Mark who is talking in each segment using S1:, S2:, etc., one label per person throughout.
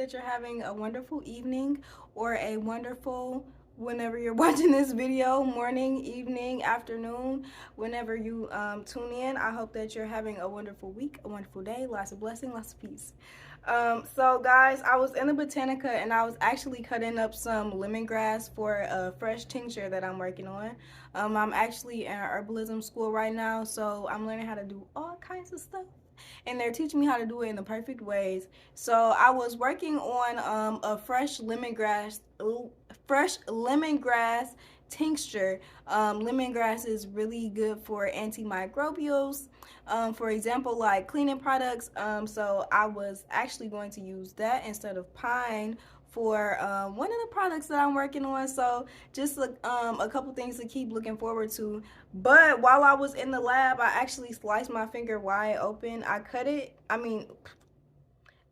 S1: that you're having a wonderful evening or a wonderful whenever you're watching this video, morning, evening, afternoon, whenever you tune in. I hope that you're having a wonderful week, a wonderful day, lots of blessing, lots of peace. So guys, I was in the Botanica and I was actually cutting up some lemongrass for a fresh tincture that I'm working on. I'm actually in herbalism school right now, so I'm learning how to do all kinds of stuff. And they're teaching me how to do it in the perfect ways. So I was working on a fresh lemongrass tincture. Lemongrass is really good for antimicrobials. For example, like cleaning products. So I was actually going to use that instead of pine for one of the products that I'm working on. So just a couple things to keep looking forward to. But while I was in the lab, I actually sliced my finger wide open. I cut it.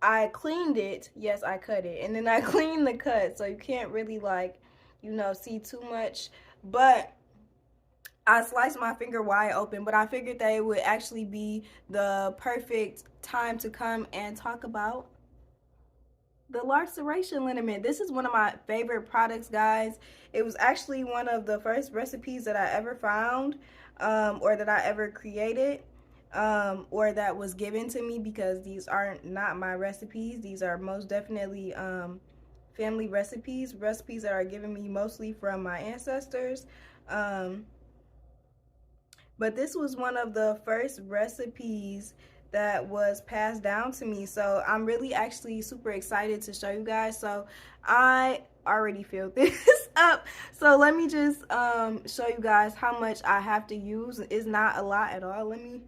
S1: I cleaned it. Yes, I cut it. And then I cleaned the cut. So you can't really see too much. But I sliced my finger wide open, but I figured that it would actually be the perfect time to come and talk about the Laceration Liniment. This is one of my favorite products, guys. It was actually one of the first recipes that I ever found, or that I ever created, or that was given to me, because these are not my recipes. These are most definitely family recipes that are given me mostly from my ancestors. But this was one of the first recipes that was passed down to me. So I'm really actually super excited to show you guys. So I already filled this up. So let me just show you guys how much I have to use. It's not a lot at all. Let me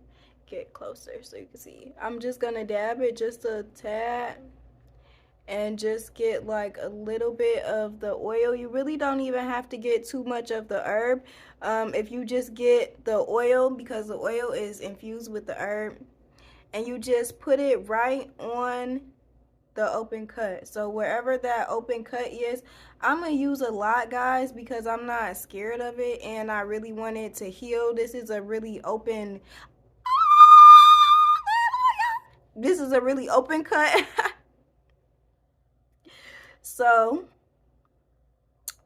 S1: get closer so you can see. I'm just gonna dab it just a tad and just get like a little bit of the oil. You really don't even have to get too much of the herb. If you just get the oil, because the oil is infused with the herb, and you just put it right on the open cut. So wherever that open cut is, I'm gonna use a lot, guys, because I'm not scared of it and I really want it to heal. This is a really open cut. So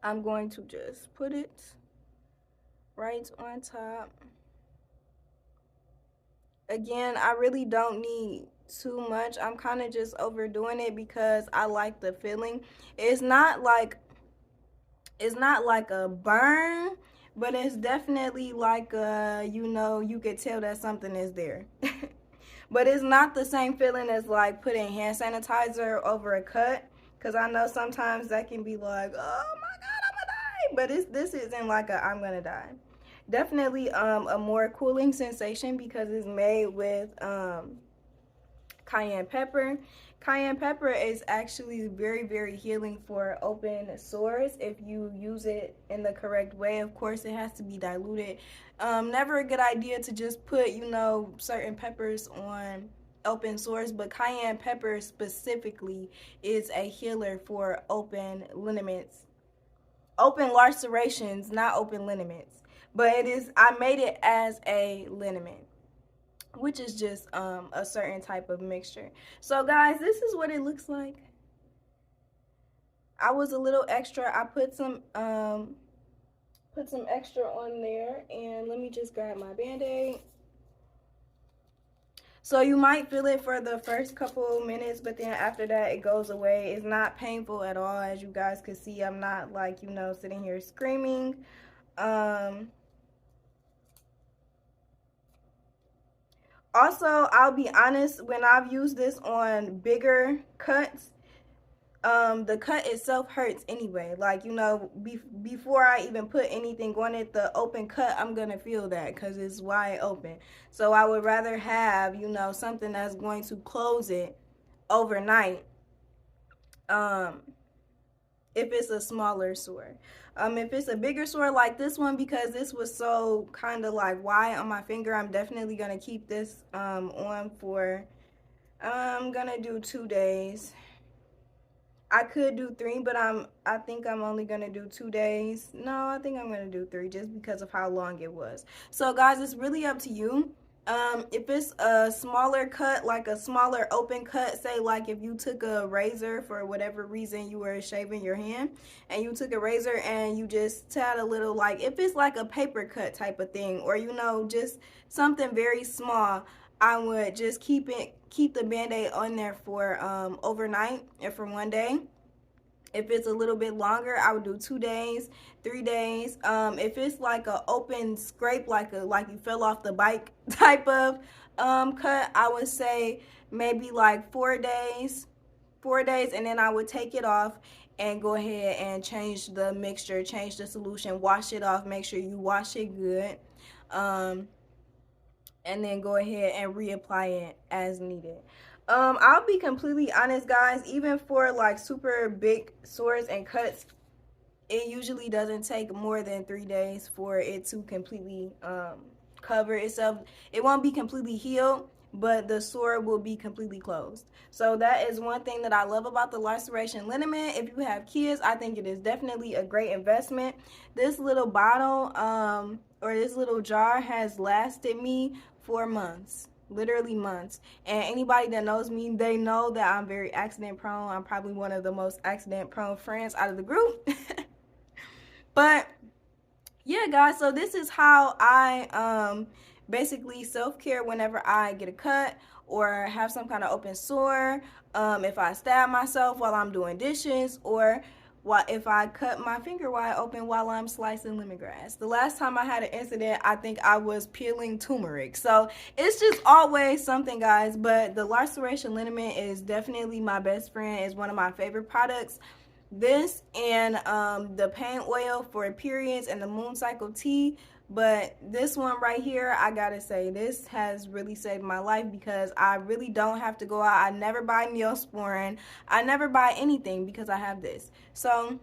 S1: I'm going to just put it right on top. Again, I really don't need too much. I'm kind of just overdoing it because I like the feeling. It's not like a burn, but it's definitely like you could tell that something is there. But it's not the same feeling as like putting hand sanitizer over a cut, because I know sometimes that can be like, oh my god, I'm gonna die. But this isn't like a I'm gonna die. Definitely a more cooling sensation because it's made with cayenne pepper. Cayenne pepper is actually very, very healing for open sores if you use it in the correct way. Of course, it has to be diluted. Never a good idea to just put, certain peppers on open sores, but cayenne pepper specifically is a healer for open liniments. Open lacerations, not open liniments. But I made it as a liniment, which is just a certain type of mixture. So guys, this is what it looks like. I was a little extra. I put some extra on there, and let me just grab my Band-Aid. So you might feel it for the first couple minutes, but then after that it goes away. It's not painful at all, as you guys can see. I'm not like, sitting here screaming. Also, I'll be honest, when I've used this on bigger cuts, the cut itself hurts anyway. Like, before I even put anything on it, the open cut, I'm going to feel that because it's wide open. So I would rather have, something that's going to close it overnight if it's a smaller sore. If it's a bigger sore like this one, because this was so kind of like wide on my finger, I'm definitely going to keep this on for, I'm going to do 2 days. I could do 3, but I think I'm only going to do 2 days. No, I think I'm going to do 3 just because of how long it was. So guys, it's really up to you. If it's a smaller cut, like a smaller open cut, say like if you took a razor for whatever reason you were shaving your hand and you took a razor and you just tad a little, like if it's like a paper cut type of thing, or you know, just something very small, I would just keep the band-aid on there for overnight and for one day. If it's a little bit longer, I would do 2 days, 3 days. If it's like a open scrape, like you fell off the bike type of cut, I would say maybe like 4 days, 4 days, and then I would take it off and go ahead and change the mixture, change the solution, wash it off, make sure you wash it good, and then go ahead and reapply it as needed. I'll be completely honest, guys, even for like super big sores and cuts, it usually doesn't take more than 3 days for it to completely cover itself. It won't be completely healed, but the sore will be completely closed. So that is one thing that I love about the laceration liniment. If you have kids, I think it is definitely a great investment. This little bottle or this little jar has lasted me for months, literally months. And anybody that knows me, they know that I'm very accident prone. I'm probably one of the most accident prone friends out of the group. But yeah, guys, so this is how I basically self-care whenever I get a cut or have some kind of open sore, if I stab myself while I'm doing dishes, or if I cut my finger wide open while I'm slicing lemongrass. The last time I had an incident, I think I was peeling turmeric. So it's just always something, guys. But the laceration liniment is definitely my best friend. It's one of my favorite products. This and the pain oil for periods and the moon cycle tea. But this one right here, I gotta say, this has really saved my life because I really don't have to go out. I never buy Neosporin. I never buy anything because I have this. So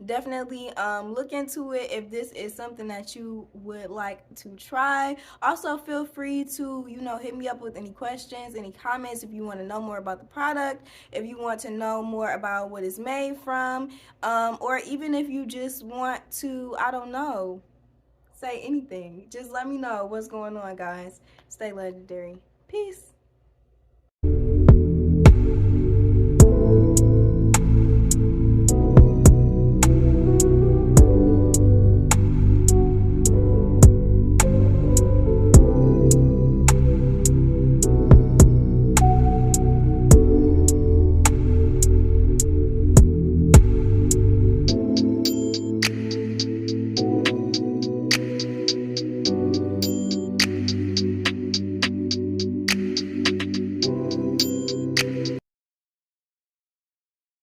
S1: definitely look into it if this is something that you would like to try. Also, feel free to, you know, hit me up with any questions, any comments, if you want to know more about the product, if you want to know more about what it's made from, or even if you just want to, I don't know, say anything. Just let me know what's going on, guys. Stay legendary. Peace.